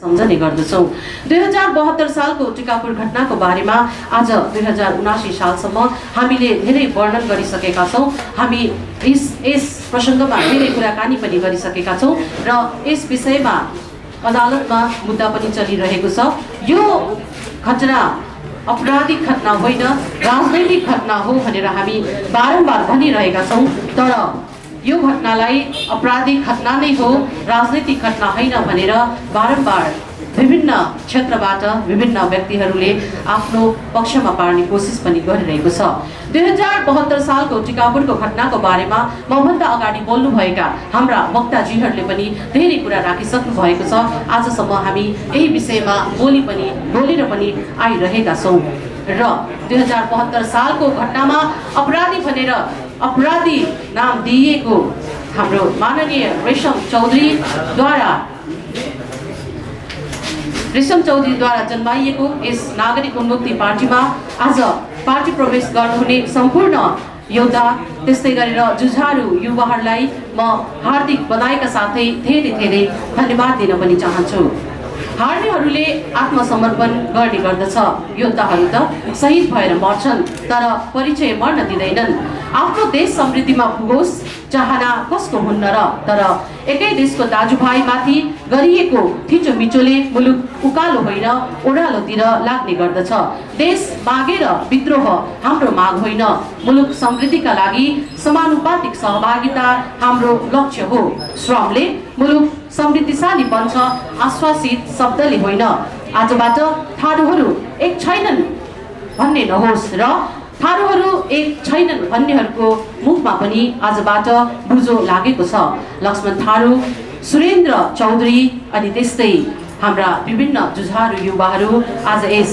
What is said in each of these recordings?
सम्झने गर्दछौँ। 2072 सालको टिकापुर घटनाको बारेमा आज 2079 सालसम्म हामीले धेरै वर्णन गरिसकेका छौँ। हामी यस प्रसङ्गमा धेरै कुराकानी पनि गरिसकेका छौँ र यस विषयमा अदालतमा मुद्दा पनि चलिरहेको छ। यो घटना अपराधिक घटना होइन, राजनैतिक घटना हो भनेर हामी बारम्बार भनिरहेका छौँ। तर यो घटनालाई अपराधिक घटना नै हो, राजनैतिक घटना होइन भनेर बारम्बार विभिन्न क्षेत्रबाट विभिन्न व्यक्तिहरूले आफ्नो पक्षमा पार्ने कोसिस पनि गरिरहेको छ। 2072 सालको टिकापुरको घटनाको बारेमा मभन्दा अगाडि बोल्नुभएका हाम्रा वक्ताजीहरूले पनि धेरै कुरा राखिसक्नु भएको छ। आजसम्म हामी यही विषयमा बोलेर पनि आइरहेका छौँ र 2072 सालको घटनामा अपराधी भनेर अपराधी नाम दिइएको हाम्रो माननीय रेशम चौधरीद्वारा जन्माइएको यस नागरिक उन्मुक्ति पार्टीमा आज पार्टी प्रवेश गर्नुहुने सम्पूर्ण योद्धा त्यस्तै गरेर जुझारु युवाहरूलाई म हार्दिक बधाईका साथै धेरै धन्यवाद दिन पनि चाहन्छु। हार्नेहरूले आत्मसमर्पण गर्ने गर्दछ, योद्धाहरू त शहीद भएर मर्छन् तर परिचय मर्न दिँदैनन्। आफ्नो देश समृद्धिमा पुगोस् चाहना कसको हुन्न र, तर एकै देशको दाजुभाइमाथि गरिएको थिचोमिचोले मुलुक उकालो होइन ओह्रालोतिर लाग्ने गर्दछ। देश मागेर विद्रोह हाम्रो माग होइन, मुलुक समृद्धिका लागि समानुपातिक सहभागिता हाम्रो लक्ष्य हो। श्रमले मुलुक समृद्धिशाली बन्छ, आश्वासित शब्दले होइन। आजबाट थारूहरू एक छैनन् भन्ने नहोस् र थारूहरू एक छैनन् भन्नेहरूको मुखमा पनि आजबाट बुझो लागेको छ। लक्ष्मण थारू, सुरेन्द्र चौधरी अनि त्यस्तै हाम्रा विभिन्न जुझारु युवाहरू आज यस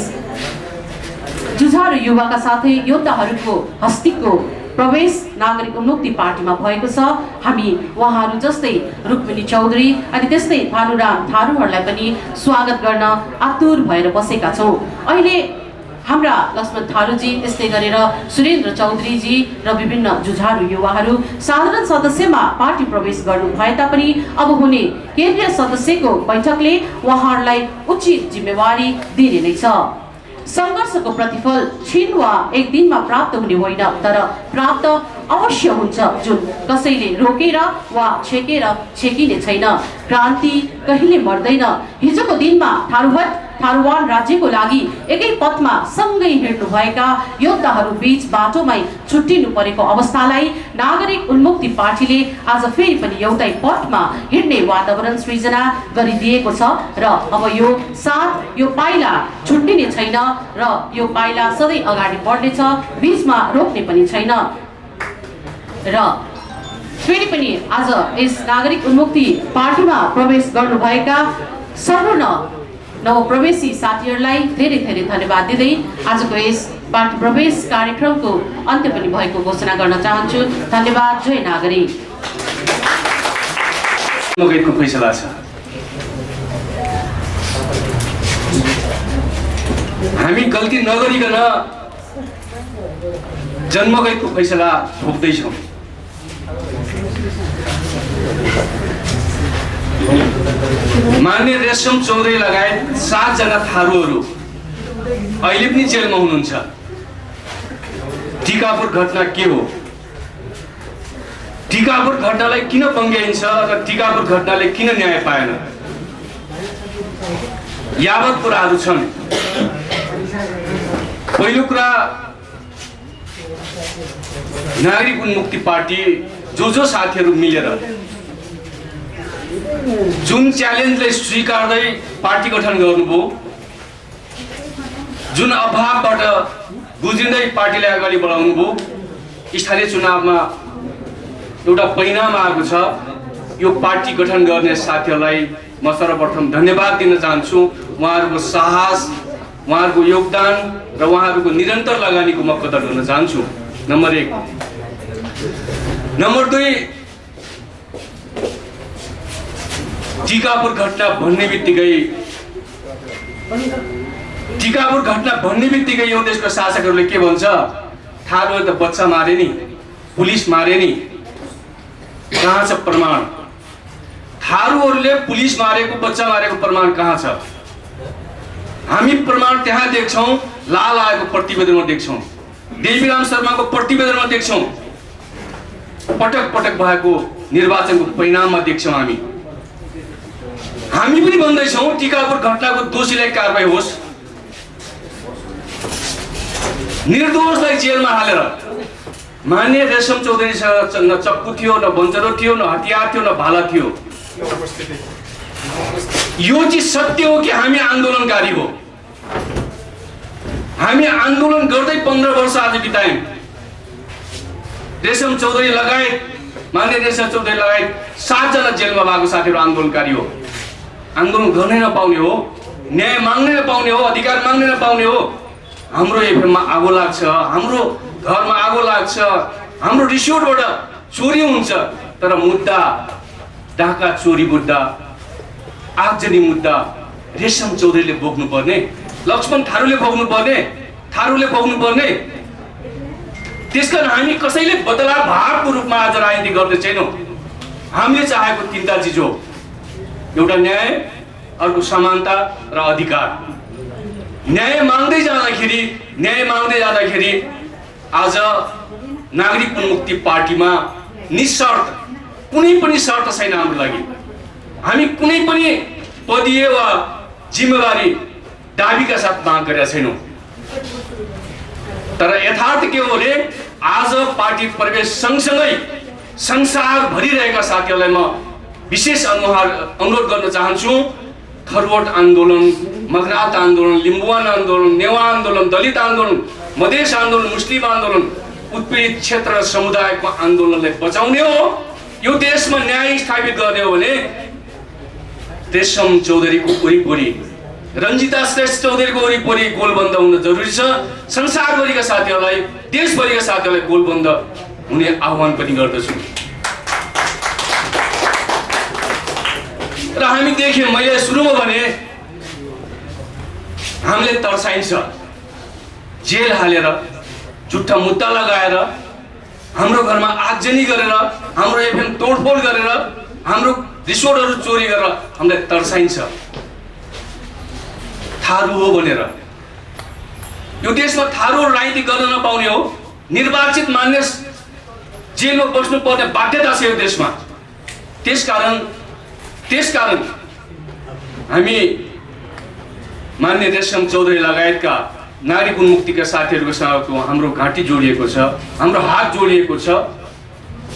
जुझारु युवाका साथै योद्धाहरूको हस्तीको प्रवेश नागरिक उन्मुक्ति पार्टीमा भएको छ। हामी उहाँहरू जस्तै रुक्मिनी चौधरी अनि त्यस्तै भानुराम थारूहरूलाई पनि स्वागत गर्न आतुर भएर बसेका छौँ। अहिले हाम्रा लक्ष्मण थारूजी त्यस्तै गरेर सुरेन्द्र चौधरीजी र विभिन्न जुझारु युवाहरू साधारण सदस्यमा पार्टी प्रवेश गर्नु भए तापनि अब हुने केन्द्रीय सदस्यको बैठकले उहाँहरूलाई उचित जिम्मेवारी दिने नै छ। सङ्घर्षको प्रतिफल छिन वा एक दिनमा प्राप्त हुने होइन, तर प्राप्त अवश्य हुन्छ, जुन कसैले रोकेर वा छेकिने छैन। क्रान्ति कहिले मर्दैन। हिजोको दिनमा थारूवान राज्यको लागि एकै पथमा सँगै हिँड्नुभएका योद्धाहरू बीच बाटोमै छुट्टिनु परेको अवस्थालाई नागरिक उन्मुक्ति पार्टीले आज फेरि पनि एउटै पथमा हिँड्ने वातावरण सृजना गरिदिएको छ र अब यो पाइला छुट्टिने छैन र यो पाइला सधैँ अगाडि बढ्नेछ, बीचमा रोक्ने पनि छैन। र फेरि पनि आज यस नागरिक उन्मुक्ति पार्टीमा प्रवेश गर्नुभएका सम्पूर्ण नवप्रवेशी साथीहरूलाई धेरै धन्यवाद दिँदै आजको यस पार्टी प्रवेश कार्यक्रमको अन्त्य पनि भएको घोषणा गर्न चाहन्छु। धन्यवाद। जय नागरिक। जन्मगैतको फैसला छ। हामी गल्ती नगरिकन जन्मगैतको फैसला भोग्दैछौँ। मान्य रेशम चौधरी लगायत 7 जना थारूहरू अहिले पनि जेलमा हुनुहुन्छ। टिकापुर घटना के हो? टिकापुर घटनालाई किन पङ्ग्याइन्छ र टिकापुर घटनाले किन न्याय पाएन? यावत कुराहरू छन्। पहिलो कुरा, नागरिक उन्मुक्ति पार्टी जो साथीहरू मिलेर जुन च्यालेन्जलाई स्वीकार्दै पार्टी गठन गर्नुभयो, जुन अभावबाट गुज्रिँदै पार्टीलाई अगाडि बढाउनु भयो, स्थानीय चुनावमा एउटा परिणाम आएको छ। यो पार्टी गठन गर्ने साथीहरूलाई म सर्वप्रथम धन्यवाद दिन चाहन्छु। उहाँहरूको साहस, उहाँहरूको योगदान र उहाँहरूको निरन्तर लगानीको म कदर गर्न चाहन्छु। नम्बर 1। नम्बर 2, टिकापुर घटना भन्ने बित्तिकै यो देशको शासकहरूले के भन्छ? थारूले त बच्चा मारे नि, पुलिस मारे नि, कहाँ छ प्रमाण? थारूहरूले पुलिस मारेको, बच्चा मारेको प्रमाण कहाँ छ? हामी प्रमाण त्यहाँ देख्छौँ, लाल आएको प्रतिवेदनमा देख्छौँ, देवीराम शर्माको प्रतिवेदनमा देख्छौँ, पटक पटक भएको निर्वाचनको परिणाममा देख्छौँ। हामी पनि भन्दैछौँ टिकापुर घटनाको दोषीलाई कारबाही होस्, निर्दोषलाई जेलमा हालेर। मान्य रेशम चौधरीसँग न चक्कु थियो, न बन्चरो थियो, न हतियार थियो, न भाला थियो। यो चाहिँ सत्य हो कि हामी आन्दोलनकारी हो? हामी आन्दोलन गर्दै 15 वर्ष आज बितायौँ। रेशम चौधरी लगायत, मान्य रेशम चौधरी लगायत 7 जना जेलमा भएको साथीहरू आन्दोलनकारी हो। आन्दोलन गर्नै नपाउने हो, न्याय माग्नै नपाउने हो, अधिकार माग्नै नपाउने हो। हाम्रो एफएममा आगो लाग्छ, हाम्रो घरमा आगो लाग्छ, हाम्रो रिसोर्टबाट चोरी हुन्छ, तर मुद्दा ढाका चोरी मुद्दा, आगजनी मुद्दा रेशम चौधरीले बोक्नुपर्ने, लक्ष्मण थारूले बोक्नुपर्ने। त्यसकारण हामी कसैले बदलाभावको रूपमा आज राजनीति गर्दै छैनौँ। हामीले चाहेको 3टा चिज हो, एउटा न्याय, अर्को समानता र अधिकार। न्याय माग्दै जाँदाखेरि आज नागरिक उन्मुक्ति पार्टीमा निशर्त कुनै पनि शर्त छैन हाम्रो लागि। हामी कुनै पनि पदीय वा जिम्मेवारी दाबीका साथ माग गरेका छैनौँ। तर यथार्थ के हो भने आज पार्टी प्रवेश सँगसँगै संसारभरि रहेका साथीहरूलाई म विशेष अनुरोध गर्न चाहन्छु। थरवट आन्दोलन, मगरात आन्दोलन, लिम्बुवान आन्दोलन, नेवा आन्दोलन, दलित आन्दोलन, मधेस आन्दोलन, मुस्लिम आन्दोलन, उत्पीडित क्षेत्र र समुदायको आन्दोलनलाई बचाउने हो। यो देशमा न्याय स्थापित गर्ने हो भने रेशम चौधरीको वरिपरि, रञ्जिता श्रेष्ठ चौधरीको वरिपरि गोलबन्द हुन जरुरी छ। संसारभरिका साथीहरूलाई, देशभरिका साथीहरूलाई गोलबन्द हुने आह्वान पनि गर्दछु। र हामी देख्यौँ, मैले सुरुमा भने हामीले तर्साइन्छ, जेल हालेर, झुट्टा मुद्दा लगाएर, हाम्रो घरमा आगजनी गरेर, हाम्रो एफएम तोडफोड गरेर, हाम्रो रिसोर्टहरू चोरी गरेर हामीलाई तर्साइन्छ थारू हो भनेर। यो देशमा थारूहरू राजनीति गर्न नपाउने हो, निर्वाचित मान्य जेलमा बस्नु पर्ने बाध्यता छ यो देशमा। त्यसकारण हामी मान्य रेशम चौधरी लगायतका नागरिक उन्मुक्तिका साथीहरूसँग हाम्रो घाँटी जोडिएको छ, हाम्रो हात जोडिएको छ,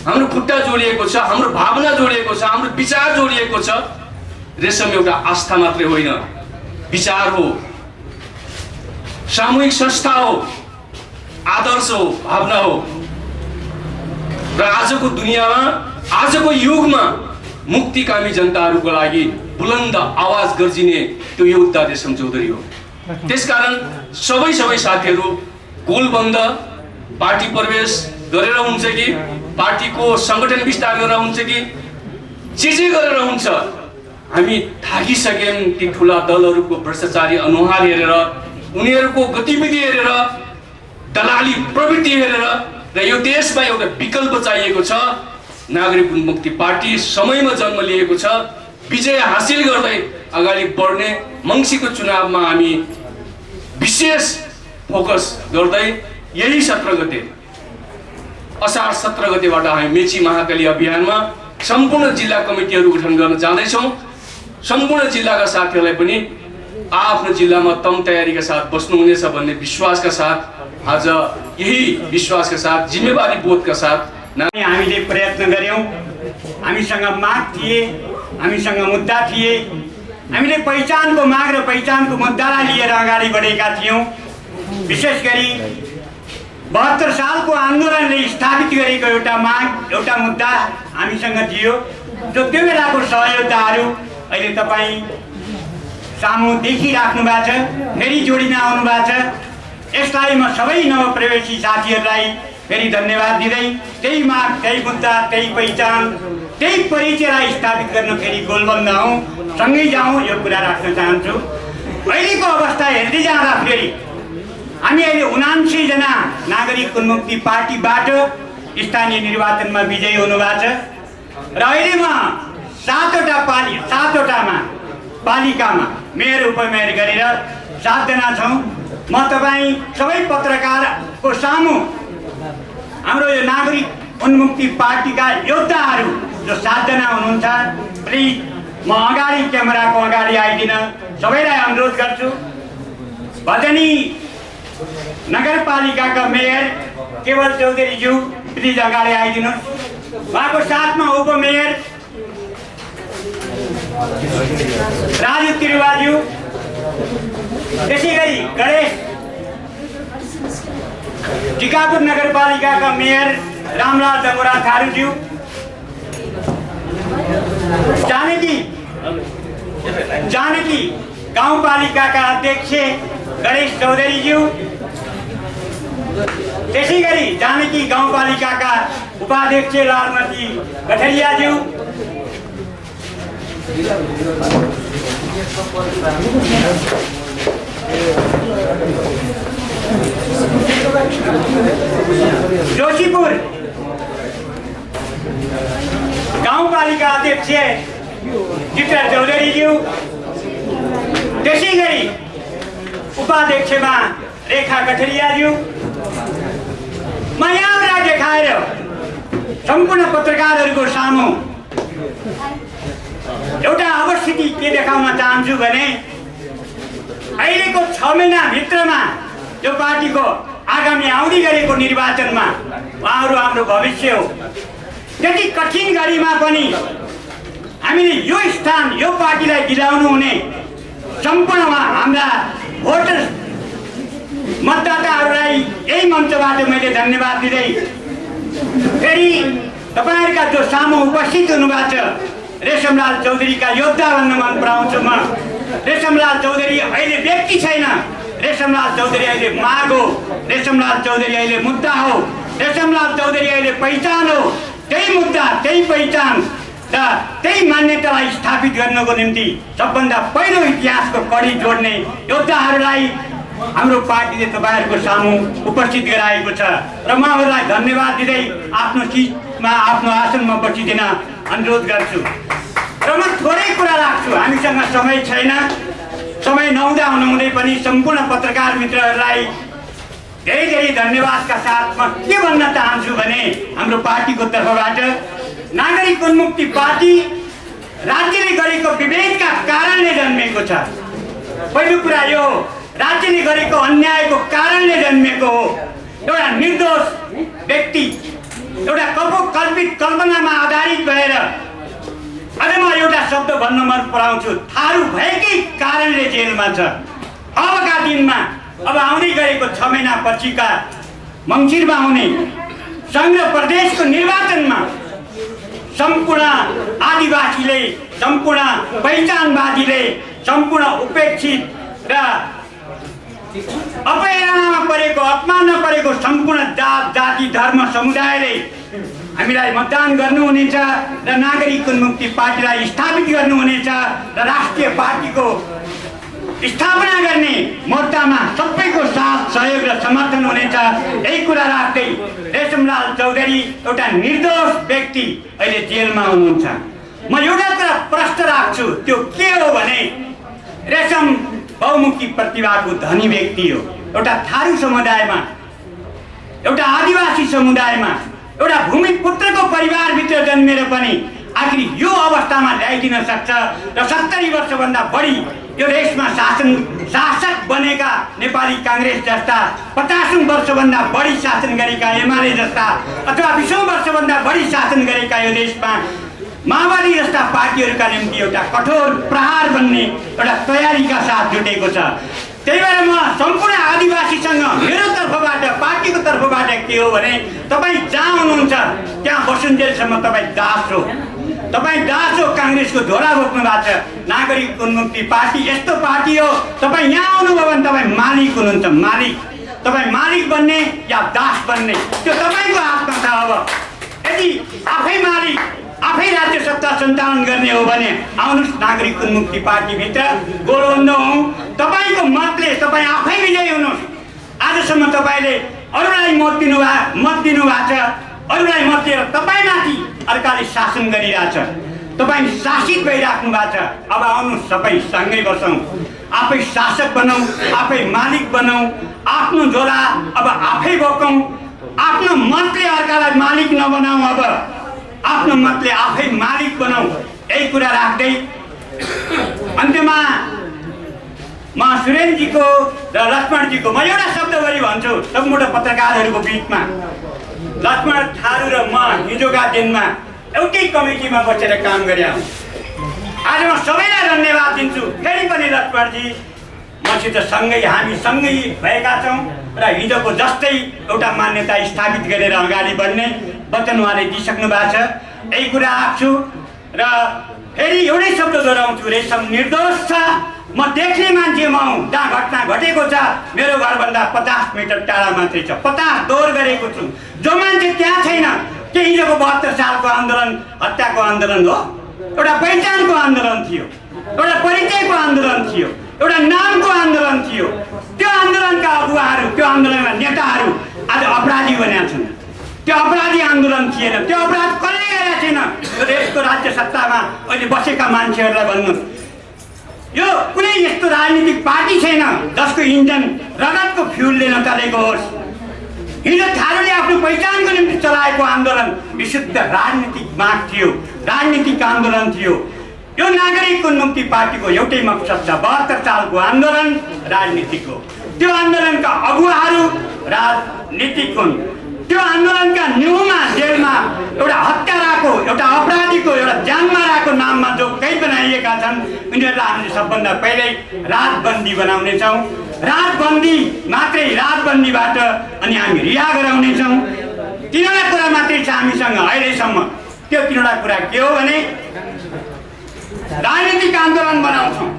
हाम्रो खुट्टा जोडिएको छ, हाम्रो भावना जोडिएको छ, हाम्रो विचार जोडिएको छ। रेशम एउटा आस्था मात्रै होइन, विचार हो, सामूहिक संस्था हो, आदर्श हो, भावना हो। र आजको दुनियाँमा, आजको युगमा मुक्तिकामी जनताहरूको लागि बुलन्द आवाज गर्जिने त्यो योद्धा रेशम चौधरी हो। त्यसकारण सबै साथीहरू गोलबन्द, पार्टी प्रवेश गरेर हुन्छ कि पार्टीको संगठन विस्तार गरेर हुन्छ कि जे गरेर हुन्छ, हामी थाकिसक्यौँ ती ठुला दलहरूको भ्रष्टाचारी अनुहार हेरेर, उनीहरूको गतिविधि हेरेर, दलाली प्रवृत्ति हेरेर। र यो देशमा एउटा विकल्प चाहिएको छ। नागरिक उन्मुक्ति पार्टी समयमा जन्म लिएको छ, विजय हासिल गर्दै अगाडि बढ्ने। मङ्सिरको चुनावमा हामी विशेष फोकस गर्दै यही 17 गते, असार 17 गतेबाट हामी मेची महाकाली अभियानमा सम्पूर्ण जिल्ला कमिटीहरू गठन गर्न जाँदैछौँ। सम्पूर्ण जिल्लाका साथीहरूलाई पनि आफ्नो जिल्लामा तम तयारीका साथ बस्नुहुनेछ भन्ने विश्वासका साथ, आज यही विश्वासका साथ, जिम्मेवारी बोधका साथ हामीले प्रयत्न गर्यौं। हामीसँग माग थिए, हामीसँग मुद्दा थिए, हामीले पहिचानको माग र पहिचानको मुद्दालाई लिएर अगाडि बढेका थियौं। विशेष गरी 72 सालको आन्दोलनले स्थापित गरेको एउटा माग, एउटा मुद्दा हामीसँग थियो, जो त्यो बेलाको सहयोद्धाहरू अहिले तपाईँ सामु देखिराख्नु भएको छ, फेरि जोडिन आउनु भएको छ। यसलाई म सबै नवप्रवेशी साथीहरूलाई फेरि धन्यवाद दिँदै त्यही माग, त्यही मुद्दा, त्यही पहिचान, त्यही परिचयलाई स्थापित गर्न फेरि गोलबन्द हौँ, सँगै जाउँ, यो कुरा राख्न चाहन्छु। अहिलेको अवस्था हेर्दै जाँदा फेरि हामी अहिले 79 जना नागरिक उन्मुक्ति पार्टीबाट स्थानीय निर्वाचनमा विजयी हुनुभएको छ। र अहिलेमा सातवटामा पालिकामा मेयर उपमेयर गरेर 7 जना छौँ। म तपाईँ सबै पत्रकारको सामु हाम्रो यो नागरिक उन्मुक्ति पार्टीका योद्धाहरू जो 7 जना हुनुहुन्छ, प्लिज म अगाडि क्यामेराको अगाडि आइदिन सबैलाई अनुरोध गर्छु। भजनी नगरपालिकाका मेयर केवल चौधरीज्यू प्लिज अगाडि आइदिनुहोस्। उहाँको साथमा उपमेयर राजु तिरुवाज्यू, त्यसै गरी गणेश टिकापुर नगरपालिकाका मेयर रामलाल डङ्गोरा थारूज्यू, जानकी गाउँपालिकाका अध्यक्ष गणेश चौधरीज्यू, त्यसै गरी जानकी गाउँपालिकाका उपाध्यक्ष लालमती कठरियाज्यू, जोशीपुर गाउँपालिका अध्यक्ष चित्र चौधरीज्यू, त्यसै गरी उपाध्यक्षमा रेखा कठरियाज्यू। म यहाँबाट देखाएर सम्पूर्ण पत्रकारहरूको सामु एउटा अवस्थिति के देखाउन चाहन्छु भने अहिलेको 6 महिनाभित्रमा यो पार्टीको आगामी आउँदै गरेको निर्वाचनमा उहाँहरू हाम्रो भविष्य हो। त्यति कठिन घडीमा पनि हामीले यो स्थान यो पार्टीलाई दिलाउनु हुने सम्पूर्ण हाम्रा भोटर मतदाताहरूलाई यही मञ्चबाट मैले धन्यवाद दिँदै फेरि तपाईँहरूका जो सामु उपस्थित हुनुभएको छ रेशमलाल चौधरीका योद्धा भन्न मन पराउँछु म। रेशमलाल चौधरी अहिले व्यक्ति छैन, रेशमलाल चौधरी अहिले माग हो, रेशमलाल चौधरी अहिले मुद्दा हो, रेशमलाल चौधरी अहिले पहिचान हो। त्यही मुद्दा, त्यही पहिचान र त्यही मान्यतालाई स्थापित गर्नको निम्ति सबभन्दा पहिलो इतिहासको कडी जोड्ने योद्धाहरूलाई हाम्रो पार्टीले तपाईँहरूको सामु उपस्थित गराएको छ र म उहाँहरूलाई धन्यवाद दिँदै आफ्नो सिटमा आफ्नो आसनमा बसिदिन अनुरोध गर्छु। र म थोरै कुरा राख्छु, हामीसँग समय छैन। समय नहुँदै पनि सम्पूर्ण पत्रकार मित्रहरूलाई धेरै धेरै धन्यवादका साथ म के भन्न चाहन्छु भने हाम्रो पार्टीको तर्फबाट नागरिक उन्मुक्ति पार्टी राज्यले गरेको विभेदका कारणले जन्मेको छ। पहिलो कुरा यो राज्यले गरेको अन्यायको कारणले जन्मेको हो। एउटा निर्दोष व्यक्ति एउटा कल्पित कल्पनामा आधारित भएर अझ म एउटा शब्द भन्न मन पराउँछु, थारू भएकै कारणले जेलमा छ। अबका दिनमा अब आउँदै गरेको 6 महिना पछिका मङ्सिरमा हुने सङ्घ र प्रदेशको निर्वाचनमा सम्पूर्ण आदिवासीले, सम्पूर्ण पहिचानवादीले, सम्पूर्ण उपेक्षित र अपहेलनमा परेको, अपमानमा परेको सम्पूर्ण जात जाति धर्म समुदायले हामीलाई मतदान गर्नुहुनेछ र नागरिक उन्मुक्ति पार्टीलाई स्थापित गर्नुहुनेछ र राष्ट्रिय पार्टीको स्थापना गर्ने मोर्चामा सबैको साथ सहयोग र समर्थन हुनेछ। यही कुरा राख्दै रेशमलाल चौधरी एउटा निर्दोष व्यक्ति अहिले जेलमा हुनुहुन्छ। म एउटा कुरा प्रश्न राख्छु, त्यो के हो भने रेशम बहुमुखी प्रतिभाको धनी व्यक्ति हो। एउटा थारू समुदायमा, एउटा आदिवासी समुदायमा, एउटा भूमिपुत्रको परिवारभित्र जन्मेर पनि आखिर यो अवस्थामा ल्याइदिन सक्छ र 70 वर्षभन्दा बढी यो देशमा शासक बनेका नेपाली काङ्ग्रेस जस्ता, 50औं वर्षभन्दा बढी शासन गरेका एमाले जस्ता अथवा 20औं वर्षभन्दा बढी शासन गरेका यो देशमा माओवादी जस्ता पार्टीहरूका निम्ति एउटा कठोर प्रहार बन्ने एउटा तयारीका साथ जुटेको छ। त्यही भएर म सम्पूर्ण आदिवासीसँग मेरो तर्फबाट, पार्टीको तर्फबाट के हो भने तपाईँ जहाँ हुनुहुन्छ त्यहाँ बसुन्जेलसम्म तपाईँ दास हो। तपाईँ दास हो, काङ्ग्रेसको धोरा बोक्नु भएको छ। नागरिक उन्मुक्ति पार्टी यस्तो पार्टी हो, तपाईँ यहाँ आउनुभयो भने तपाईँ मालिक हुनुहुन्छ। मालिक, तपाईँ मालिक बन्ने या दास बन्ने त्यो तपाईँको हातमा छ। अब यदि आफै मालिक, आफै राज्य सत्ता सञ्चालन गर्ने हो भने आउनुहोस् नागरिक उन्मुक्ति पार्टीभित्र गोलबन्द हौँ। तपाईँको मतले तपाईँ आफै विजयी हुनुहोस्। आजसम्म तपाईँले अरूलाई मत दिनुभएको छ, अरूलाई मत दिएर तपाईँमाथि अर्काले शासन गरिरहेछ। तपाईँ शासित भइराख्नु भएको छ। अब आउनु सबै सँगै बसौँ, आफै शासक बनौँ, आफै मालिक बनौँ, आफ्नो झोला अब आफै बोकौँ, आफ्नो मतले अर्कालाई मालिक नबनाऊ, अब आफ्नो मतले आफै मालिक बनाऊ। यही कुरा राख्दै अन्त्यमा म सुरेनजीको र लक्ष्मणजीको म एउटा शब्द गरी भन्छु सम्पूर्ण पत्रकारहरूको बिचमा। लक्ष्मण थारू र म हिजोका दिनमा एउटै कमिटीमा बसेर काम गरे। आज म सबैलाई धन्यवाद दिन्छु। फेरि पनि लक्ष्मणजी मसित सँगै हामी सँगै भएका छौँ र हिजोको जस्तै एउटा मान्यता स्थापित गरेर अगाडि बढ्ने वचन उहाँले दिइसक्नु भएको छ। यही कुरा राख्छु र फेरि एउटै शब्द दोहोऱ्याउँछु, रेशम निर्दोष छ। म देख्ने मान्छे म हुँ। जहाँ घटना घटेको छ मेरो घरभन्दा 50 मिटर टाढा मात्रै छ। 50 दौड गरेको छु। जो मान्छे त्यहाँ छैन, के हिजोको 72 सालको आन्दोलन हत्याको आन्दोलन हो? एउटा पहिचानको आन्दोलन थियो, एउटा परिचयको आन्दोलन थियो, एउटा नामको आन्दोलन थियो। त्यो आन्दोलनका अगुवाहरू, त्यो आन्दोलनका नेताहरू आज अपराधी बनेका छन्। त्यो अपराधी आन्दोलन थिएन, त्यो अपराध कसले गरेका थिएन? यो देशको राज्य सत्तामा अहिले बसेका मान्छेहरूलाई भन्नु, यो कुनै यस्तो राजनीतिक पार्टी छैन जसको इन्जन रगतको फ्युलले नचलेको होस्। हिजो थारूले आफ्नो पहिचानको निम्ति चलाएको आन्दोलन विशुद्ध राजनीतिक माग थियो, राजनीतिक आन्दोलन थियो। यो नागरिक उन्मुक्ति पार्टीको एउटै मकसद छ, 72 सालको आन्दोलन राजनीतिक हो। त्यो आन्दोलनका अगुवाहरू राजनीतिक हुन्। त्यो आन्दोलनका न्यूमा जेलमा एउटा हत्याराको, एउटा अपराधीको, एउटा जानमाराको नाममा जो कैद बनाइएका छन् उनीहरूलाई हामीले सबभन्दा पहिल्यै राजबन्दी बनाउनेछौँ। राजबन्दी मात्रै, राजबन्दीबाट अनि हामी रिहा गराउनेछौँ। तिनवटा कुरा मात्रै छ हामीसँग अहिलेसम्म। त्यो तिनवटा कुरा के हो भने राजनीतिक आन्दोलन बनाउँछौँ।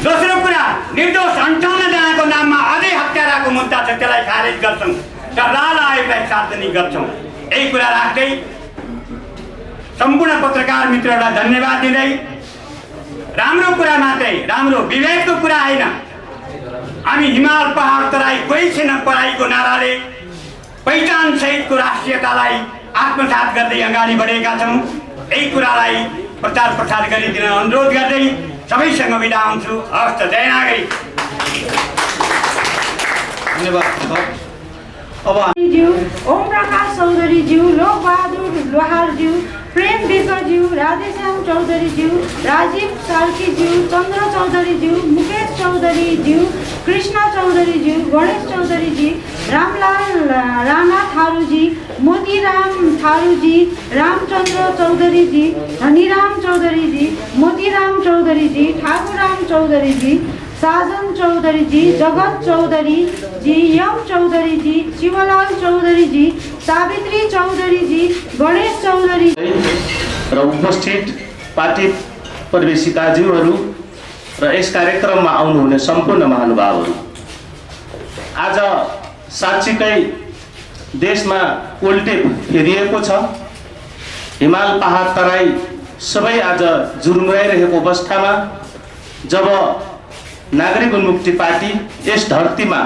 दोस्रो कुरा, निर्दोष 58 जनाको नाममा अझै हत्याराको मुद्दा छ, त्यसलाई खारेज गर्छौँ र लाल आयोगलाई सार्वजनिक गर्छौँ। यही कुरा राख्दै सम्पूर्ण पत्रकार मित्रहरूलाई धन्यवाद दिँदै, राम्रो कुरा मात्रै, राम्रो विवेकको कुरा होइन। हामी हिमाल पहाड तराई कोही छैन पराईको नाराले पहिचान सहितको राष्ट्रियतालाई आत्मसात गर्दै अगाडि बढेका छौँ। यही कुरालाई प्रचार प्रसार गरिदिन अनुरोध गर्दै सबैसँग बिदा हुन्छु। हवस् त, जय नागरिक। धन्यवाद। अब ओम प्रकाश चौधरीज्यू, लोकबहादुर लोहारज्यू, प्रेम विकज्यू, राधेश्याम चौधरीज्यू, राजीव सार्कीज्यू, चन्द्र चौधरीज्यू, मुकेश चौधरीज्यू, कृष्ण चौधरीज्यू, गणेश चौधरीजी, रामलाल राणा थारूजी, मोतीराम थारूजी, रामचन्द्र चौधरीजी, धनीराम चौधरीजी, मोतीराम चौधरीजी, ठाकुराम चौधरीजी, साजन चौधरीजी, जगत चौधरी जी, यम चौधरीजी, शिवलाल चौधरीजी, सावित्री चौधरीजी, गणेश चौधरी र उपस्थित पार्टी प्रवेशिकाज्यूहरू र यस कार्यक्रममा आउनुहुने सम्पूर्ण महानुभावहरू, आज साँच्चीकै देशमा उल्टे फेरिएको छ। हिमाल पहाड तराई सबै आज जुरुङ्गाइरहेको अवस्थामा जब नागरिक उन्मुक्ति पार्टी यस धरतीमा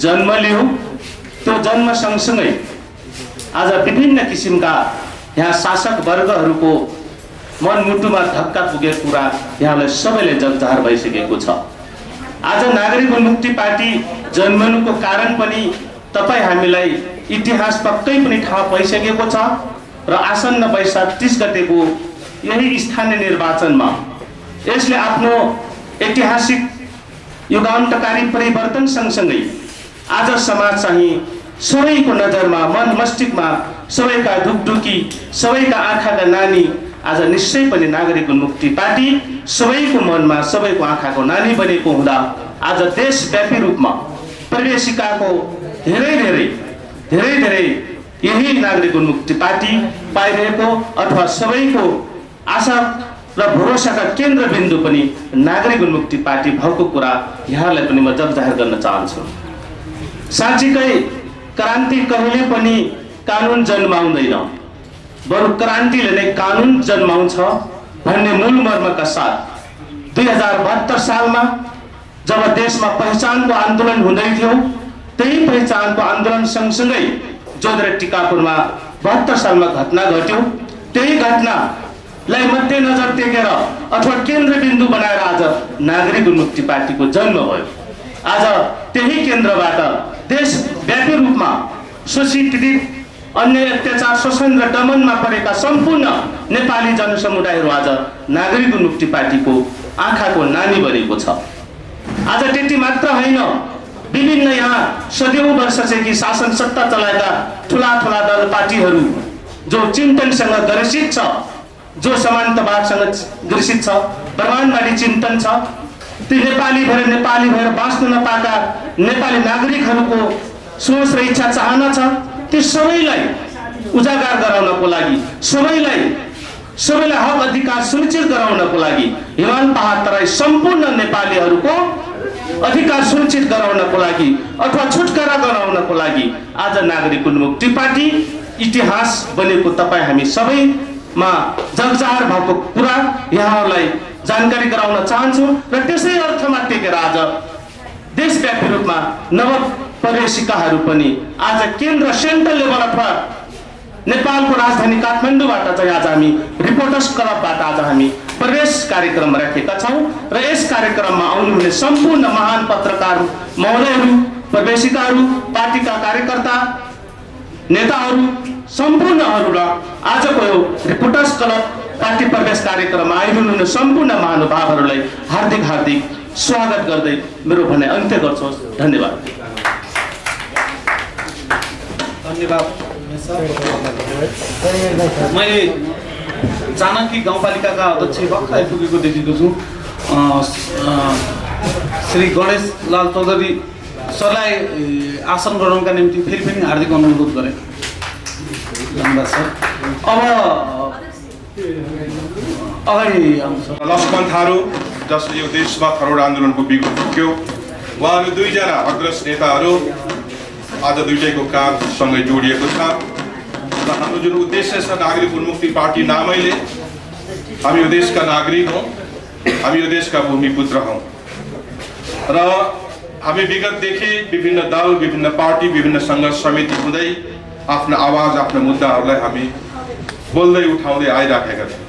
जन्म लियो, त्यो जन्म सँगसँगै आज विभिन्न किसिमका यहाँ शासक वर्गहरूको मनमुटुमा धक्का पुगेको कुरा यहाँलाई सबैले जगजाहेर भइसकेको छ। आज नागरिक उन्मुक्ति पार्टी जन्मनुको कारण पनि तपाईँ हामीलाई इतिहास पक्कै पनि थाहा भइसकेको छ र आसन्न वैशाख 30 गतेको यही स्थानीय निर्वाचनमा यसले आफ्नो ऐतिहासिक युगान्तकारी परिवर्तन सँगसँगै आज समाज चाहिँ सबैको नजरमा, मन मस्तिष्कमा, सबैका ढुकढुकी, सबैका आँखाका नानी आज निश्चय पनि नागरिक उन्मुक्ति पार्टी सबैको मनमा, सबैको आँखाको नानी बनेको हुँदा आज देशव्यापी रूपमा प्रवेशिकाको धेरै यही नागरिक उन्मुक्ति पार्टी पाइरहेको अथवा सबैको आशा र भरोसाका केन्द्रबिन्दु पनि नागरिक उन्मुक्ति पार्टी भएको कुरा यहाँलाई पनि म जगजाहेर गर्न चाहन्छु। साँच्चीकै क्रान्ति कहिले पनि कानुन जन्माउँदैन, बरु क्रान्तिले नै कानुन जन्माउँछ भन्ने मूल मर्मका साथ 2072 सालमा जब देशमा पहिचानको आन्दोलन हुँदै थियो, त्यही पहिचानको आन्दोलन सँगसँगै जोधरे टिकापुरमा 72 सालमा घटना घट्यो। त्यही घटनालाई मध्यनजर टेकेर अथवा केन्द्रबिन्दु बनाएर आज नागरिक उन्मुक्ति पार्टीको जन्म भयो। आज त्यही केन्द्रबाट देशव्यापी रूपमा शोषित पीडित अन्य अत्याचार शोषण र दमनमा परेका सम्पूर्ण नेपाली जनसमुदायहरू आज नागरिक उन्मुक्ति पार्टीको आँखाको नानी बनेको छ। आज त्यति मात्र होइन, विभिन्न यहाँ सदैव वर्षदेखि शासन सत्ता चलाएका ठुला ठुला दल पार्टीहरू जो चिन्तनसँग ग्रसित छ, जो समानतावादसँग ग्रसित छ, ब्रह्माण्डवादी चिन्तन छ, ती नेपाली भएर बाँच्न नपाएका नेपाली नागरिकहरूको सोच र इच्छा चाहना छ, ती सबैलाई उजागर गराउनको लागि, सबैलाई हक अधिकार सुनिश्चित गराउनको लागि, हिमाल पहाड तराई सम्पूर्ण नेपालीहरूको अधिकार सुनिश्चित गराउनको लागि अथवा छुटकारा गराउनको लागि आज नागरिक उन्मुक्ति पार्टी इतिहास बनेको तपाईँ हामी सबैमा जगजाहेर भएको कुरा यहाँहरूलाई जानकारी गराउन चाहन्छु। र त्यसै अर्थमा टेकेर आज देशव्यापी रूपमा नव प्रवेशिकाहरू पनि आज केन्द्र सेन्ट्रल लेभल अथवा नेपालको राजधानी काठमाडौँबाट चाहिँ आज हामी रिपोर्टर्स क्लबबाट आज हामी प्रवेश कार्यक्रम राखेका छौँ र यस कार्यक्रममा आउनुहुने सम्पूर्ण महान पत्रकार महोदयहरू, प्रवेशिकाहरू, पार्टीका कार्यकर्ता, नेताहरू सम्पूर्णहरू र आजको यो रिपोर्टर्स क्लब पार्टी प्रवेश कार्यक्रममा आइनुहुने सम्पूर्ण महानुभावहरूलाई हार्दिक हार्दिक स्वागत गर्दै मेरो भनाइ अन्त्य गर्छु। धन्यवाद। मैले जानकी गाउँपालिकाका अध्यक्ष भर्खर आइपुगेको देखेको छु। श्री गणेश लाल चौधरी सरलाई आसन ग्रहणका निम्ति फेरि पनि हार्दिक अनुरोध गरेँ। धन्यवाद सर। अब अगाडि आउँछ लक्ष्मण थारू, जसले यो देशमा खरोड आन्दोलनको बिगो फुक्यो। उहाँहरू दुईजना अग्रज नेताहरू आज दुईटैको कामसँगै जोडिएको छ र हाम्रो जुन उद्देश्य छ नागरिक उन्मुक्ति पार्टी नामैले हामी यो देशका नागरिक हौँ, हामी यो देशका भूमिपुत्र हौँ र हामी विगतदेखि विभिन्न दल, विभिन्न पार्टी, विभिन्न सङ्घर्ष समिति हुँदै आफ्नो आवाज, आफ्ना मुद्दाहरूलाई हामी बोल्दै उठाउँदै आइराखेका छौँ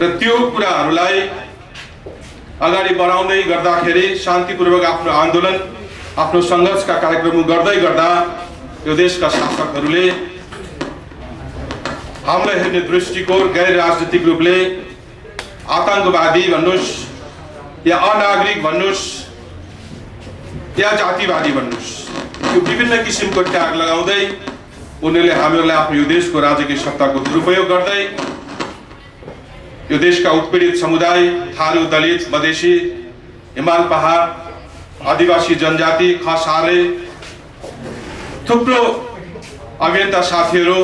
र त्यो कुराहरूलाई अगाडि बढाउँदै गर्दाखेरि शान्तिपूर्वक आफ्नो आन्दोलन, आफ्नो सङ्घर्षका कार्यक्रम गर्दै गर्दा यो देशका शासकहरूले हामीलाई हेर्ने दृष्टिकोण गैर राजनीतिक रूपले आतङ्कवादी भन्नुहोस् या अनागरिक भन्नुहोस् या जातिवादी भन्नुहोस्, यो विभिन्न किसिमको ट्याग लगाउँदै उनीहरूले हामीहरूलाई आफ्नो यो देशको राजकीय सत्ताको दुरुपयोग गर्दै यो देशका उत्पीडित समुदाय, थारू, दलित, मधेसी, हिमाल पहाड, आदिवासी जनजाति, खसाले, थुप्रो अभियन्ता साथीहरू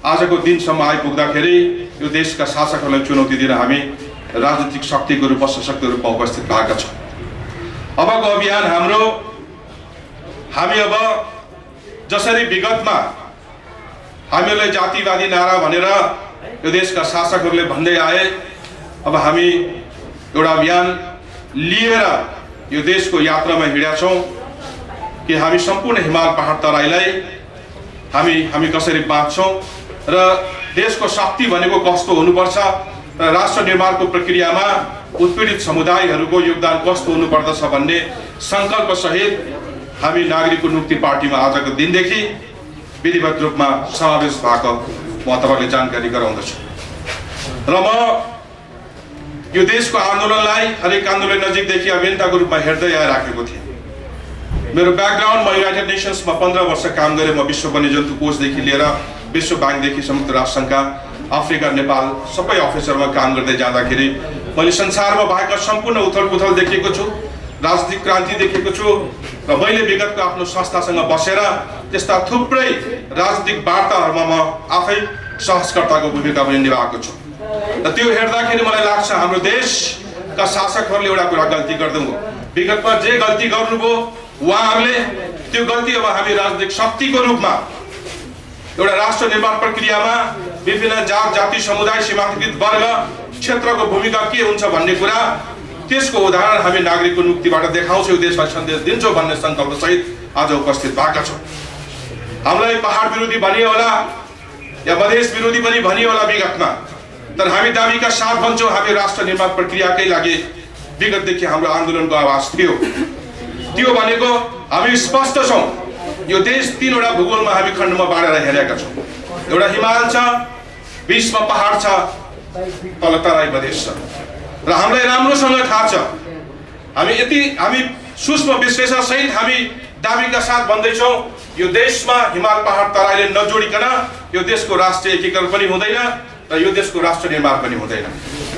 आजको दिनसम्म आइपुग्दाखेरि यो देशका शासकहरूलाई चुनौती दिन हामी राजनीतिक शक्तिको रूपमा, सशक्त रूपमा उपस्थित भएका छौँ। अबको अभियान हाम्रो, हामी अब जसरी विगतमा हामीहरूलाई जातिवादी नारा भनेर यो देशका शासकहरूले भन्दै आए, अब हामी एउटा अभियान लिएर यो देशको यात्रामा हिँडेका छौँ कि हामी सम्पूर्ण हिमाल पहाड तराईलाई हामी कसरी बाँच्छौँ र देशको शक्ति भनेको कस्तो हुनुपर्छ र राष्ट्र निर्माणको प्रक्रियामा उत्पीडित समुदायहरूको योगदान कस्तो हुनुपर्दछ भन्ने सङ्कल्पसहित हामी नागरिक उन्मुक्ति पार्टीमा आजको दिनदेखि विधिवत रूपमा समावेश भएको म तपाईँलाई जानकारी गराउँदछु। र म यो देशको आन्दोलनलाई, हरेक आन्दोलन नजिकदेखि अभियन्ताको रूपमा हेर्दै आइराखेको थिएँ। मेरो ब्याकग्राउन्ड, म युनाइटेड नेसन्समा 15 वर्ष काम गरेँ। म विश्व वन्यजन्तु कोषदेखि लिएर विश्व ब्याङ्कदेखि संयुक्त राष्ट्रसङ्घका, अफ्रिका, नेपाल सबै अफिसरमा काम गर्दै जाँदाखेरि मैले संसारमा भएका सम्पूर्ण उथलपुथल देखेको छु, राजनीतिक क्रान्ति देखेको छु र मैले विगतको आफ्नो संस्थासँग बसेर त्यस्ता थुप्रै राजनीतिक वार्ताहरूमा म आफै सहजकर्ताको भूमिका पनि निभाएको छु र त्यो हेर्दाखेरि मलाई लाग्छ हाम्रो देशका शासकहरूले एउटा कुरा गल्ती गर्दै हो। विगतमा जे गल्ती गर्नुभयो उहाँहरूले त्यो गल्ती अब हामी राजनीतिक शक्तिको रूपमा एउटा राष्ट्र निर्माण प्रक्रियामा विभिन्न जात, जाति, समुदाय, सीमान्तकृत वर्ग, क्षेत्रको भूमिका के हुन्छ भन्ने कुरा, त्यसको उदाहरण हामी नागरिक उन्मुक्तिबाट देखाउँछौँ, देशलाई सन्देश दिन्छौँ भन्ने सङ्कल्पसहित आज उपस्थित भएका छौँ। हामीलाई पहाड विरोधी भनियो होला, या मधेस विरोधी पनि भनियो होला विगतमा, तर हामी दाबीका साथ भन्छौँ हामी राष्ट्र निर्माण प्रक्रियाकै लागि विगतदेखि हाम्रो आन्दोलनको आवाज थियो। त्यो भनेको हामी स्पष्ट छौँ, यो देश 3 वटा भूगोलमा हामी खण्डमा बाँडेर हेरेका छौँ। एउटा हिमाल छ, बीचमा पहाड छ, तल तराई प्रदेश छ र हामीलाई राम्रोसँग थाहा छ। हामी सूक्ष्म विश्लेषण सहित हामी दाबीका साथ भन्दैछौँ यो देशमा हिमाल पहाड तराईले नजोडिकन यो देशको राष्ट्रिय एकीकरण पनि हुँदैन र यो देशको राष्ट्र निर्माण पनि हुँदैन।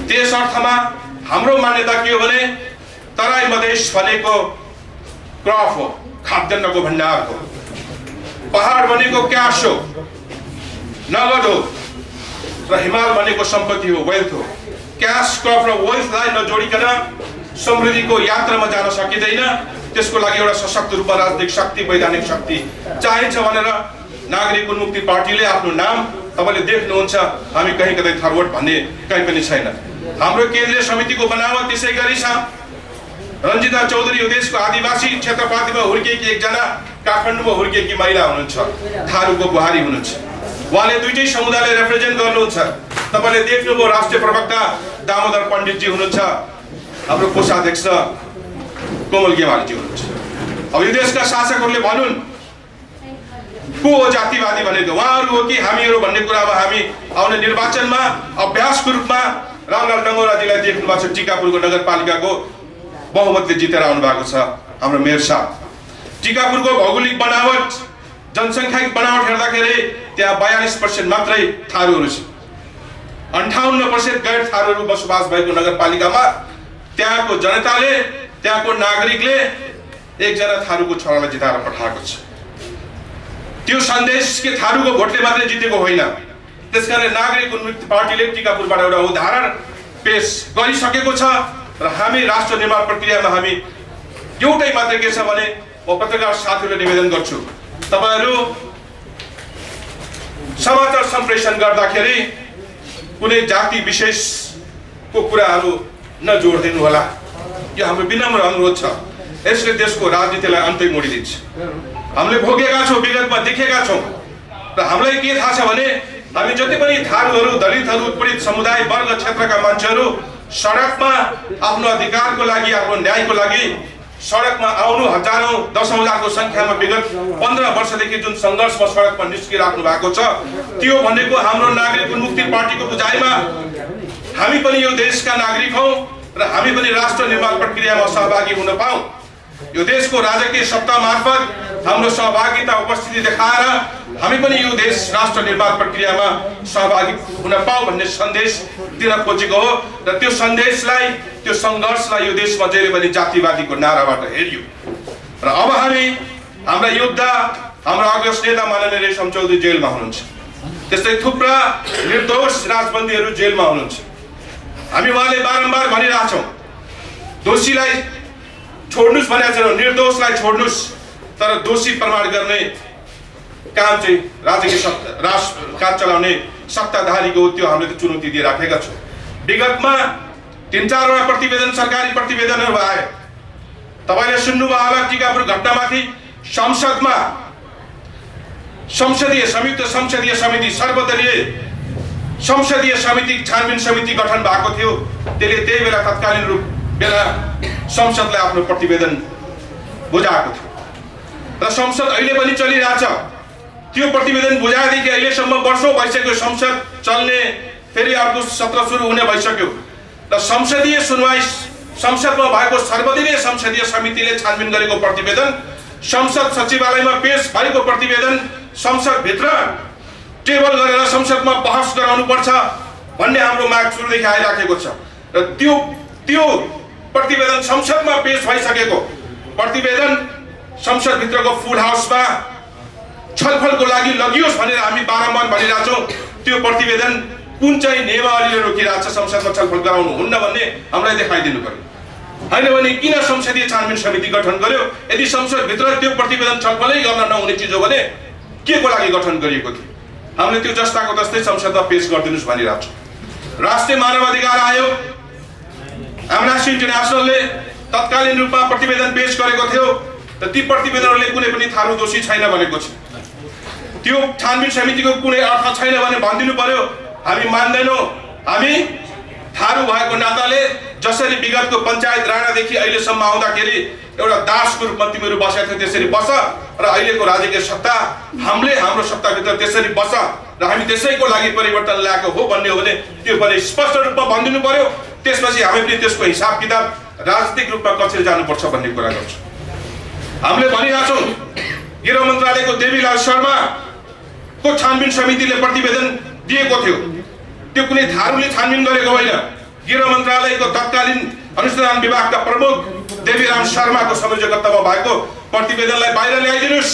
त्यस अर्थमा हाम्रो मान्यता के हो भने तराई मधेस भनेको क्रप हो, खाद्यान्नको भण्डार हो। पहाड भनेको क्यास हो, नगद हो र हिमाल भनेको सम्पत्ति हो, वेल्थ हो। क्यास, क्रप र वेल्थलाई नजोडिकन समृद्धिको यात्रामा जान सकिँदैन। त्यसको लागि एउटा सशक्त रूपमा राजनीतिक शक्ति, वैधानिक शक्ति चाहिन्छ भनेर नागरिक उन्मुक्ति पार्टीले आफ्नो नाम तपाईँले देख्नुहुन्छ, हामी कहीँ कतै थरवट भन्ने कहीँ पनि छैन। हाम्रो केन्द्रीय समितिको बनावट त्यसै गरी छ। रञ्जिता चौधरी यो देशको आदिवासी क्षेत्रपातीमा हुर्किएकी एकजना काठमाडौँमा हुर्किएकी महिला हुनुहुन्छ, थारूको बुहारी हुनुहुन्छ। उहाँले दुईटै समुदायलाई रिप्रेजेन्ट गर्नुहुन्छ। तपाईँले देख्नुभयो राष्ट्रिय प्रवक्ता दामोदर पण्डितजी हुनुहुन्छ, हाम्रो कोषाध्यक्ष कोमल गेवालीजी हुनुहुन्छ। अब यो देशका शासकहरूले भनुन् को हो जातिवादी भनेको, उहाँहरू हो कि हामीहरू भन्ने कुरामा हामी आउने निर्वाचनमा अभ्यासको रूपमा रामलाल डङ्गौराजीलाई देख्नु भएको छ। टिकापुरको नगरपालिकाको बहुमतले जितेर आउनु भएको छ हाम्रो मेयर साहब। टिकापुरको भौगोलिक बनावट, जनसङ्ख्याको बनावट हेर्दाखेरि त्यहाँ 42% मात्रै थारूहरू छ। 58% गैर थारूहरू बसोबास भएको नगरपालिकामा त्यहाँको जनताले, त्यहाँको नागरिकले एकजना थारूको छोरालाई जिताएर पठाएको छ। त्यो सन्देश के थारूको भोटले मात्रै जितेको होइन। त्यसकारण नागरिक उन्मुक्ति पार्टीले टिकापुरबाट एउटा उदाहरण पेश गरिसकेको छ र हामी राष्ट्र निर्माण प्रक्रियामा हामी एउटै मात्रै के छ भने म पत्रकार साथीहरूले निवेदन गर्छु, तपाईहरू समाचार सम्प्रेषण गर्दाखेरि कुनै जाति विशेषको कुराहरू नजोडिदिनु होला। यो हाम्रो विनम्र अनुरोध छ। यसले देशको राजनीतिलाई अन्तै मोडिदिन्छ। हामीले भोगेका छौँ, विगतमा देखेका छौँ र हामीलाई के थाहा छ भने हामी जति पनि थारूहरू, दलितहरू, उत्पीडित समुदाय वर्ग क्षेत्रका मान्छेहरू सडकमा आफ्नो अधिकारको लागि, आफ्नो न्यायको लागि सडकमा आउनु हजारौं, 10,000को संख्यामा विगत 15 वर्षदेखि जुन सङ्घर्षमा सडकमा निस्किराख्नु भएको छ, त्यो भनेको हाम्रो नागरिक उन्मुक्ति पार्टीको बुझाइमा हामी पनि यो देशका नागरिक हौं र हामी पनि राष्ट्र निर्माण प्रक्रियामा सहभागी हुन पाऊँ। यो देशको राजकीय सत्ता मार्फत हाम्रो सहभागिता उपस्थिति देखाएर हामी पनि यो देश राष्ट्र निर्माण प्रक्रियामा सहभागी हुन पाऊँ भन्ने सन्देश दिन खोजेको हो र त्यो सन्देशलाई, त्यो सङ्घर्षलाई यो देशमा जहिले पनि जातिवादीको नाराबाट हेरियो। र अब हामी हाम्रा योद्धा, हाम्रा अग्रज नेता माननीय रेशम चौधरी जेलमा हुनुहुन्छ, त्यस्तै थुप्रा निर्दोष राजबन्दीहरू जेलमा हुनुहुन्छ। हामी उहाँले बारम्बार भनिरहेछौँ दोषीलाई छोड्नुस् भनेको छैनौँ, निर्दोषलाई छोड्नुस्, तर दोषी प्रमाण गर्ने काम चाहिँ राजकीय काज चलाउने सत्ताधारीको हो। त्यो हामीले त चुनौती दिइराखेका छौँ। विगतमा 3-4 वटा प्रतिवेदन, सरकारी प्रतिवेदनहरू आए। तपाईँले सुन्नुभयो होला टिकापुर घटनामाथि संसदमा संयुक्त संसदीय समिति, सर्वदलीय संसदीय समिति, छानबिन समिति गठन भएको थियो। त्यसले त्यही बेला तत्कालीन बेला संसदलाई आफ्नो प्रतिवेदन बुझाएको थियो र संसद अहिले पनि चलिरहेछ। त्यो प्रतिवेदन बुझाएदेखि अहिलेसम्म वर्षौं भइसक्यो। संसद चल्ने, फेरि अर्को सत्र सुरु हुने भइसक्यो र संसदीय सुनवाई, संसदमा भएको सर्वदलीय संसदीय समितिले छानबिन गरेको प्रतिवेदन, संसद सचिवालयमा पेश भएको प्रतिवेदन संसदभित्र टेबल गरेर संसदमा बहस गराउनु पर्छ भन्ने हाम्रो माग सुरुदेखि आइराखेको छ। र त्यो प्रतिवेदन संसदमा पेश भइसकेको प्रतिवेदन संसदभित्रको फुल हाउसमा छलफलको लागि लगियोस् भनेर हामी बारम्बार भनिरहेछौँ। त्यो प्रतिवेदन कुन चाहिँ नियमावलीले रोकिरहेको छ संसदमा छलफल गराउनु हुन्न भन्ने हामीलाई देखाइदिनु पर्यो। होइन भने किन संसदीय छानबिन समिति गठन गर्यो? यदि संसदभित्र त्यो प्रतिवेदन छलफलै गर्न नहुने चिज हो भने के को लागि गठन गरिएको थियो? हामीले त्यो जस्ताको तस्तै संसदमा पेश गरिदिनुहोस् भनिरहेको छ। राष्ट्रिय मानवाधिकार आयोग, एमनेस्टी इन्टरनेसनलले तत्कालीन रूपमा प्रतिवेदन पेश गरेको थियो र ती प्रतिवेदनहरूले कुनै पनि थारू दोषी छैन भनेको छ। त्यो छानबिन समितिको कुनै अर्थ छैन भने भनिदिनु पर्यो। हामी मान्दैनौँ। हामी थारू भएको नाताले जसरी विगतको पञ्चायत राणादेखि अहिलेसम्म आउँदाखेरि एउटा दासको रूपमा तिमीहरू बसेका थियौ त्यसरी बस र अहिलेको राजकीय सत्ता हामीले हाम्रो सत्ताभित्र त्यसरी बस र हामी त्यसैको लागि परिवर्तन ल्याएको हो भन्ने हो भने त्यो पनि स्पष्ट रूपमा भनिदिनु पर्यो। त्यसपछि हामी पनि त्यसको हिसाब किताब राजनीतिक रूपमा कसरी जानुपर्छ भन्ने कुरा गर्छौँ। हामीले भनिरहेका छौँ गृह मन्त्रालयको देवीलाल शर्माको छानबिन समितिले प्रतिवेदन दिएको थियो। त्यो कुनै थारूले छानबिन गरेको होइन। गृह मन्त्रालयको तत्कालीन अनुसन्धान विभागका प्रमुख देवीराम शर्माको संयोजकत्वमा भएको प्रतिवेदनलाई बाहिर ल्याइदिनुहोस्।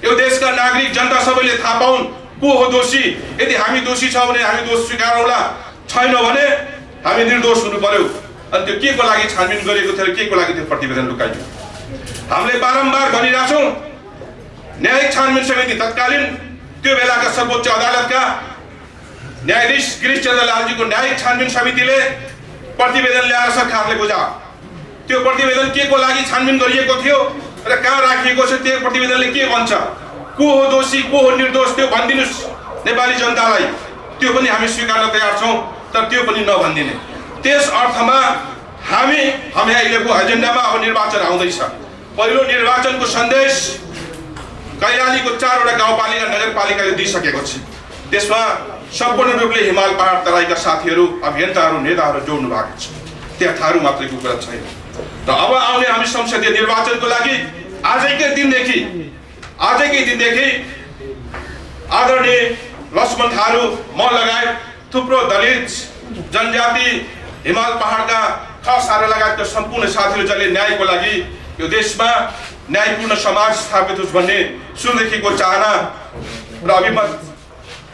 यो देशका नागरिक जनता सबैले थाहा पाउन् को हो दोषी। यदि हामी दोषी छ भने हामी दोष स्वीकारौँला, छैन भने हामी निर्दोष हुनु पर्यो। अनि त्यो के को लागि छानबिन गरेको थियो, के को लागि त्यो प्रतिवेदन लुकाइयो। हामीले बारम्बार भनिरहेछौँ न्यायिक छानबिन समिति तत्कालीन त्यो बेलाका सर्वोच्च अदालतका न्यायाधीश गिरीश चन्द्र लालजीको न्यायिक छानबिन समितिले प्रतिवेदन ल्याएर सरकारले बुझायो। त्यो प्रतिवेदन के को लागि छानबिन गरिएको थियो र कहाँ राखिएको छ, त्यो प्रतिवेदनले के भन्छ, को हो दोषी को हो निर्दोष त्यो भनिदिनुहोस् नेपाली जनतालाई। त्यो पनि हामी स्वीकार्न तयार छौँ, तर त्यो पनि नभनिदिने। त्यस अर्थमा हामी अहिलेको एजेन्डामा अब निर्वाचन आउँदैछ। पहिलो निर्वाचनको सन्देश कैलालीको 4वटा गाउँपालिका नगरपालिकाले दिइसकेको छ। त्यसमा सम्पूर्ण रूपले हिमाल पहाड तराईका साथीहरू, अभियन्ताहरू, नेताहरू जोड्नु भएको छ। त्यहाँ थारू मात्रैको कुरा छैन। र अब आउने हामी संसदीय निर्वाचनको लागि आजकै दिनदेखि आदरणीय लक्ष्मण थारू, म लगायत थुप्रो दलित जनजाति, हिमाल पहाडका खसारा लगायतका सम्पूर्ण साथीहरू जसले न्यायको लागि यो देशमा न्यायपूर्ण समाज स्थापित होस् भन्ने सुरुदेखिको चाहना र अभिमत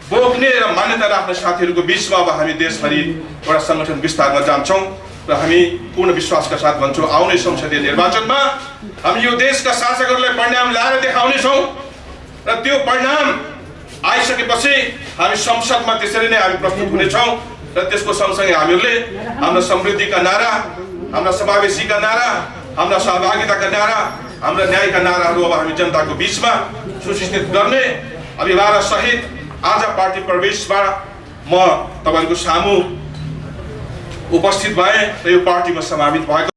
बोक्ने र मान्यता राख्ने साथीहरूको बिचमा अब हामी देशभरि एउटा सङ्गठन विस्तारमा जान्छौँ र हामी पूर्ण विश्वासका साथ भन्छौँ आउने संसदीय निर्वाचनमा हामी यो देशका शासकहरूलाई परिणाम ल्याएर देखाउनेछौँ र त्यो परिणाम आइसकेपछि हामी संसदमा त्यसरी नै हामी प्रस्तुत हुनेछौँ र त्यसको सँगसँगै हामीहरूले हाम्रा समृद्धिका नारा, हाम्रा समावेशीका नारा, हाम्रा सहभागिताका नारा, हाम्रा न्यायका नाराहरू अब हामी जनताको बिचमा सुनिश्चित गर्ने अभिभावक सहित आज पार्टी प्रवेशमा म तपाईँको सामु उपस्थित भएँ र यो पार्टीमा समावेश भएको